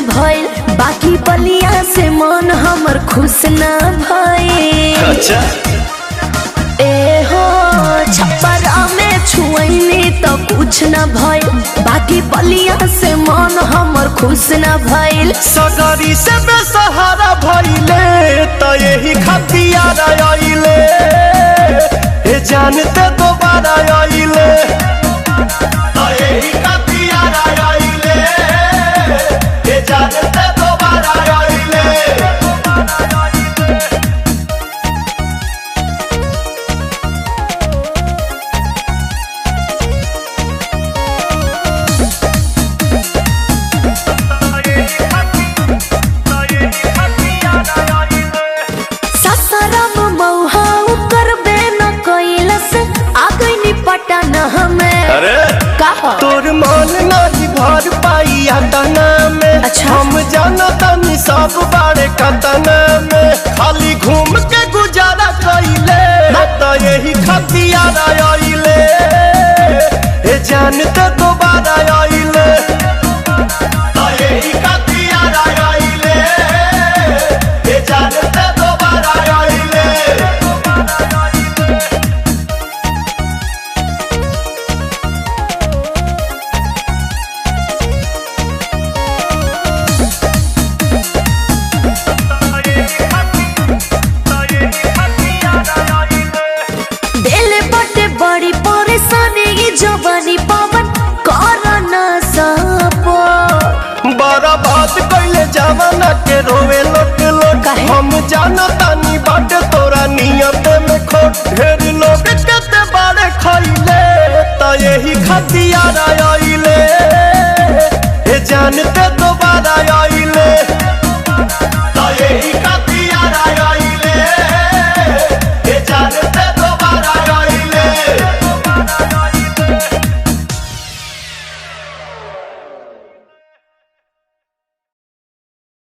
भइल, बाकी बलिया से मन हमर खुश न भइल। अच्छा ए हो छप्परा में छुअनी तो कुछ न भइल, बाकी बलिया से मन हमर खुश न भइल। सगरी से बेसहारा भइले त यही खतियार आइले, हे जानते दोबारा आइले त यही खतियार आइले, हे जानते दोबारा आइले। ससरम मौहा करबे न कैलस, आ गइनी पटन हमें। अरे कहा तोर मन नहीं भर पाइया तना में। अच्छा। हम जानतनी सब बारे कतना में, खाली घूम के गुजारा कइले त यही खतियार आइले, हे जानते दोबारा आइले त यही खतियार आइले, हे जानते दोबारा आइले। दिल बटे बड़ी परेशानी, ये जवानी पवन कर न सपो। बड़ा बात कैले जवाना के रोवे लोट लोट। काहे? हम जानतानी बाटे तोरा नियत में खोट, ढेर लोग केते बारे खइले त यही खतियार